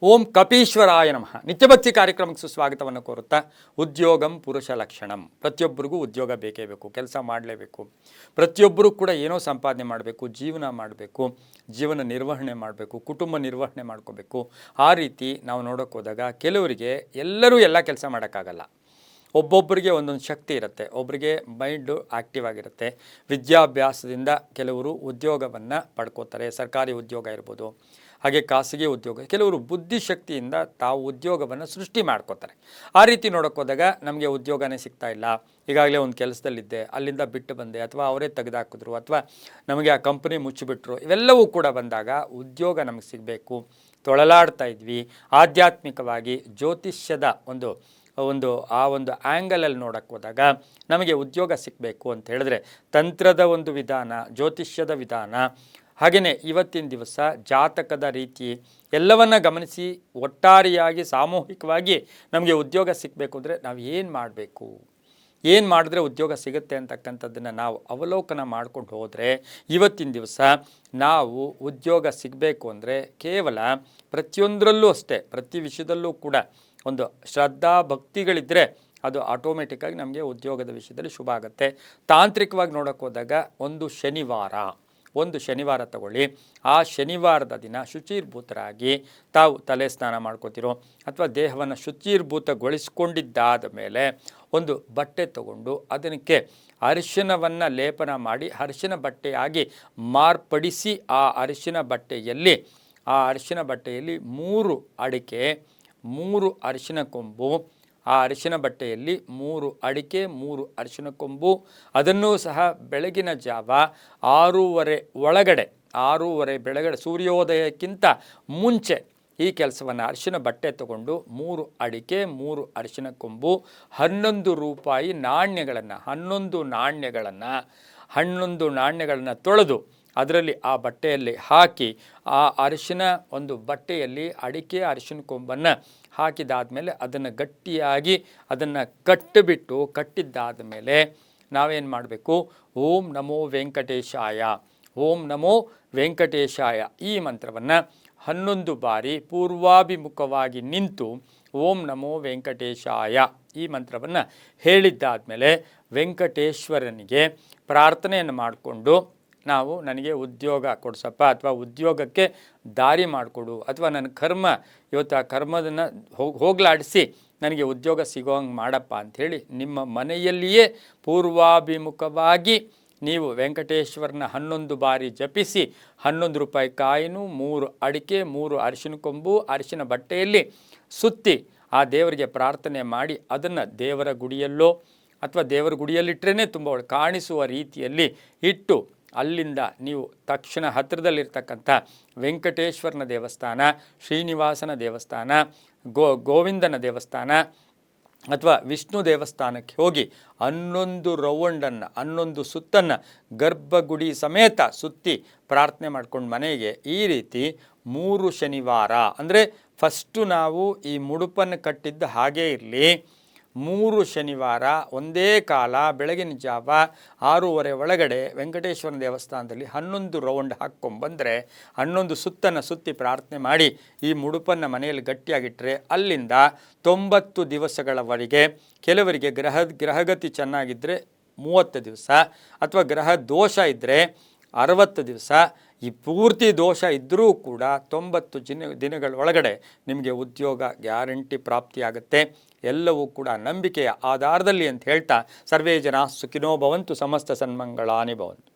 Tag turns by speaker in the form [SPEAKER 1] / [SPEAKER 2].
[SPEAKER 1] ಓಂ ಕಪೀಶ್ವರಾಯ ನಮಃ. ನಿತ್ಯಭಕ್ತಿ ಕಾರ್ಯಕ್ರಮಕ್ಕೆ ಸುಸ್ವಾಗತವನ್ನು ಕೋರುತ್ತಾ, ಉದ್ಯೋಗಂ ಪುರುಷ ಲಕ್ಷಣಂ. ಪ್ರತಿಯೊಬ್ಬರಿಗೂ ಉದ್ಯೋಗ ಬೇಕೇ ಬೇಕು, ಕೆಲಸ ಮಾಡಲೇಬೇಕು. ಪ್ರತಿಯೊಬ್ಬರೂ ಕೂಡ ಏನೋ ಸಂಪಾದನೆ ಮಾಡಬೇಕು, ಜೀವನ ಮಾಡಬೇಕು, ಜೀವನ ನಿರ್ವಹಣೆ ಮಾಡಬೇಕು, ಕುಟುಂಬ ನಿರ್ವಹಣೆ ಮಾಡ್ಕೋಬೇಕು. ಆ ರೀತಿ ನಾವು ನೋಡೋಕೆ ಹೋದಾಗ ಕೆಲವರಿಗೆ ಎಲ್ಲರೂ ಎಲ್ಲ ಕೆಲಸ ಮಾಡೋಕ್ಕಾಗಲ್ಲ. ಒಬ್ಬೊಬ್ಬರಿಗೆ ಒಂದೊಂದು ಶಕ್ತಿ ಇರುತ್ತೆ, ಒಬ್ಬರಿಗೆ ಮೈಂಡು ಆ್ಯಕ್ಟಿವ್ ಆಗಿರುತ್ತೆ. ವಿದ್ಯಾಭ್ಯಾಸದಿಂದ ಕೆಲವರು ಉದ್ಯೋಗವನ್ನು ಪಡ್ಕೋತಾರೆ, ಸರ್ಕಾರಿ ಉದ್ಯೋಗ ಇರ್ಬೋದು, ಹಾಗೆ ಖಾಸಗಿ ಉದ್ಯೋಗ. ಕೆಲವರು ಬುದ್ಧಿಶಕ್ತಿಯಿಂದ ತಾವು ಉದ್ಯೋಗವನ್ನು ಸೃಷ್ಟಿ ಮಾಡ್ಕೋತಾರೆ. ಆ ರೀತಿ ನೋಡೋಕೆ ಹೋದಾಗ ನಮಗೆ ಉದ್ಯೋಗನೇ ಸಿಗ್ತಾ ಇಲ್ಲ, ಈಗಾಗಲೇ ಒಂದು ಕೆಲಸದಲ್ಲಿದ್ದೆ, ಅಲ್ಲಿಂದ ಬಿಟ್ಟು ಬಂದೆ, ಅಥವಾ ಅವರೇ ತೆಗೆದುಹಾಕಿದ್ರು, ಅಥವಾ ನಮಗೆ ಆ ಕಂಪ್ನಿ ಮುಚ್ಚಿಬಿಟ್ರು, ಇವೆಲ್ಲವೂ ಕೂಡ ಬಂದಾಗ ಉದ್ಯೋಗ ನಮಗೆ ಸಿಗಬೇಕು, ತೊಳಲಾಡ್ತಾ ಇದ್ವಿ. ಆಧ್ಯಾತ್ಮಿಕವಾಗಿ ಜ್ಯೋತಿಷ್ಯದ ಒಂದು ಆ್ಯಂಗಲಲ್ಲಿ ನೋಡೋಕ್ಕೆ ಹೋದಾಗ ನಮಗೆ ಉದ್ಯೋಗ ಸಿಗಬೇಕು ಅಂತ ಹೇಳಿದ್ರೆ ತಂತ್ರದ ಒಂದು ವಿಧಾನ, ಜ್ಯೋತಿಷ್ಯದ ವಿಧಾನ, ಹಾಗೆಯೇ ಇವತ್ತಿನ ದಿವಸ ಜಾತಕದ ರೀತಿ ಎಲ್ಲವನ್ನ ಗಮನಿಸಿ ಒಟ್ಟಾರೆಯಾಗಿ ಸಾಮೂಹಿಕವಾಗಿ ನಮಗೆ ಉದ್ಯೋಗ ಸಿಗಬೇಕು ಅಂದರೆ ನಾವು ಏನು ಮಾಡಬೇಕು, ಏನು ಮಾಡಿದ್ರೆ ಉದ್ಯೋಗ ಸಿಗುತ್ತೆ ಅಂತಕ್ಕಂಥದ್ದನ್ನು ನಾವು ಅವಲೋಕನ ಮಾಡ್ಕೊಂಡು ಹೋದರೆ ಇವತ್ತಿನ ದಿವಸ ನಾವು ಉದ್ಯೋಗ ಸಿಗಬೇಕು ಅಂದರೆ ಕೇವಲ ಪ್ರತಿಯೊಂದರಲ್ಲೂ ಅಷ್ಟೇ, ಪ್ರತಿ ವಿಷಯದಲ್ಲೂ ಕೂಡ ಒಂದು ಶ್ರದ್ಧಾ ಭಕ್ತಿಗಳಿದ್ದರೆ ಅದು ಆಟೋಮೆಟಿಕ್ಕಾಗಿ ನಮಗೆ ಉದ್ಯೋಗದ ವಿಷಯದಲ್ಲಿ ಶುಭ ಆಗುತ್ತೆ. ತಾಂತ್ರಿಕವಾಗಿ ನೋಡೋಕೆ ಹೋದಾಗ ಒಂದು ಶನಿವಾರ ತಗೊಳ್ಳಿ. ಆ ಶನಿವಾರದ ದಿನ ಶುಚಿರ್ಭೂತರಾಗಿ ತಾವು ತಲೆ ಸ್ನಾನ ಮಾಡ್ಕೋತಿರೋ ಅಥವಾ ದೇಹವನ್ನು ಶುಚಿರ್ಭೂತಗೊಳಿಸ್ಕೊಂಡಿದ್ದಾದ ಮೇಲೆ ಒಂದು ಬಟ್ಟೆ ತಗೊಂಡು ಅದಕ್ಕೆ ಅರಿಶಿನವನ್ನು ಲೇಪನ ಮಾಡಿ ಅರಿಶಿನ ಬಟ್ಟೆಯಾಗಿ ಮಾರ್ಪಡಿಸಿ ಆ ಅರಿಶಿನ ಬಟ್ಟೆಯಲ್ಲಿ 3 ಅಡಿಕೆ, 3 ಅರಿಶಿನ ಕೊಂಬು, ಆ ಅರಿಶಿನ ಬಟ್ಟೆಯಲ್ಲಿ 3 ಅಡಿಕೆ, 3 ಅರಿಶಿನ ಕೊಂಬು, ಅದನ್ನೂ ಸಹ ಬೆಳಗಿನ ಜಾವ 6:30 ಬೆಳಗಡೆ ಸೂರ್ಯೋದಯಕ್ಕಿಂತ ಮುಂಚೆ ಈ ಕೆಲಸವನ್ನು ಅರಿಶಿನ ಬಟ್ಟೆ ತಗೊಂಡು 3 ಅಡಿಕೆ, 3 ಅರಿಶಿನ ಕೊಂಬು, 11 ರೂಪಾಯಿ ನಾಣ್ಯಗಳನ್ನು 11 ನಾಣ್ಯಗಳನ್ನು ತೊಳೆದು ಅದರಲ್ಲಿ ಆ ಬಟ್ಟೆಯಲ್ಲಿ ಹಾಕಿ ಆ ಅರಿಶಿನ ಒಂದು ಬಟ್ಟೆಯಲ್ಲಿ ಅಡಿಕೆ ಅರಿಶಿನ ಕೊಂಬನ್ನು ಹಾಕಿದಾದಮೇಲೆ ಅದನ್ನು ಗಟ್ಟಿಯಾಗಿ ಅದನ್ನು ಕಟ್ಟಿದ್ದಾದ ಮೇಲೆ ನಾವೇನು ಮಾಡಬೇಕು, ಓಂ ನಮೋ ವೆಂಕಟೇಶಾಯ ಈ ಮಂತ್ರವನ್ನು 11 ಬಾರಿ ಪೂರ್ವಾಭಿಮುಖವಾಗಿ ನಿಂತು ಓಂ ನಮೋ ವೆಂಕಟೇಶಾಯ ಈ ಮಂತ್ರವನ್ನು ಹೇಳಿದ್ದಾದಮೇಲೆ ವೆಂಕಟೇಶ್ವರನಿಗೆ ಪ್ರಾರ್ಥನೆಯನ್ನು ಮಾಡಿಕೊಂಡು ನಾವು ನನಗೆ ಉದ್ಯೋಗ ಕೊಡಿಸಪ್ಪ, ಅಥವಾ ಉದ್ಯೋಗಕ್ಕೆ ದಾರಿ ಮಾಡಿಕೊಡು, ಅಥವಾ ನನ್ನ ಕರ್ಮ ಇವತ್ತು ಆ ಕರ್ಮದನ್ನು ಹೋಗಲಾಡಿಸಿ ನನಗೆ ಉದ್ಯೋಗ ಸಿಗೋ ಹಂಗೆ ಮಾಡಪ್ಪ ಅಂಥೇಳಿ ನಿಮ್ಮ ಮನೆಯಲ್ಲಿಯೇ ಪೂರ್ವಾಭಿಮುಖವಾಗಿ ನೀವು ವೆಂಕಟೇಶ್ವರನ 11 ಬಾರಿ ಜಪಿಸಿ 11 ರೂಪಾಯಿ ಕಾಯಿನು, 3 ಅಡಿಕೆ, 3 ಅರಿಶಿನ ಕೊಂಬು ಅರಿಶಿನ ಬಟ್ಟೆಯಲ್ಲಿ ಸುತ್ತಿ ಆ ದೇವರಿಗೆ ಪ್ರಾರ್ಥನೆ ಮಾಡಿ ಅದನ್ನು ದೇವರ ಗುಡಿಯಲ್ಲೋ ಅಥವಾ ದೇವರ ಗುಡಿಯಲ್ಲಿಟ್ಟರೆ ತುಂಬ ಕಾಣಿಸುವ ರೀತಿಯಲ್ಲಿ ಇಟ್ಟು ಅಲ್ಲಿಂದ ನೀವು ತಕ್ಷಣ ಹತ್ತಿರದಲ್ಲಿರ್ತಕ್ಕಂಥ ವೆಂಕಟೇಶ್ವರನ ದೇವಸ್ಥಾನ, ಶ್ರೀನಿವಾಸನ ದೇವಸ್ಥಾನ, ಗೋವಿಂದನ ದೇವಸ್ಥಾನ ಅಥವಾ ವಿಷ್ಣು ದೇವಸ್ಥಾನಕ್ಕೆ ಹೋಗಿ 11 ರೌಂಡನ್ನು 11 ಸುತ್ತನ್ನು ಗರ್ಭಗುಡಿ ಸಮೇತ ಸುತ್ತಿ ಪ್ರಾರ್ಥನೆ ಮಾಡ್ಕೊಂಡು ಮನೆಗೆ ಈ ರೀತಿ 3 ಶನಿವಾರ ಅಂದರೆ ಫಸ್ಟು ನಾವು ಈ ಮುಡುಪನ್ನು ಕಟ್ಟಿದ್ದು ಹಾಗೇ ಇರಲಿ, 3 ಶನಿವಾರ ಒಂದೇ ಕಾಲ ಬೆಳಗಿನ ಜಾವ 6:30 ಒಳಗಡೆ ವೆಂಕಟೇಶ್ವರನ ದೇವಸ್ಥಾನದಲ್ಲಿ 11 ರೌಂಡ್ ಹಾಕ್ಕೊಂಡ್ಬಂದರೆ 11 ಸುತ್ತನ್ನು ಸುತ್ತಿ ಪ್ರಾರ್ಥನೆ ಮಾಡಿ ಈ ಮುಡುಪನ್ನು ಮನೆಯಲ್ಲಿ ಗಟ್ಟಿಯಾಗಿಟ್ಟರೆ ಅಲ್ಲಿಂದ 90 ದಿವಸಗಳವರೆಗೆ, ಕೆಲವರಿಗೆ ಗ್ರಹಗತಿ ಚೆನ್ನಾಗಿದ್ದರೆ 30 ದಿವಸ, ಅಥವಾ ಗ್ರಹ ದೋಷ ಇದ್ದರೆ 60 ದಿವಸ, ಈ ಪೂರ್ತಿ ದೋಷ ಇದ್ದರೂ ಕೂಡ 90 ದಿನಗಳ ಒಳಗಡೆ ನಿಮಗೆ ಉದ್ಯೋಗ ಗ್ಯಾರಂಟಿ ಪ್ರಾಪ್ತಿಯಾಗುತ್ತೆ. ಎಲ್ಲವೂ ಕೂಡ ನಂಬಿಕೆಯ ಆಧಾರದಲ್ಲಿ ಅಂತ ಹೇಳ್ತಾ ಸರ್ವೇ ಜನ ಸುಖಿನೋ ಭವಂತು, ಸಮಸ್ತ ಸನ್ಮಂಗಳಾನಿ ಭವಂತು.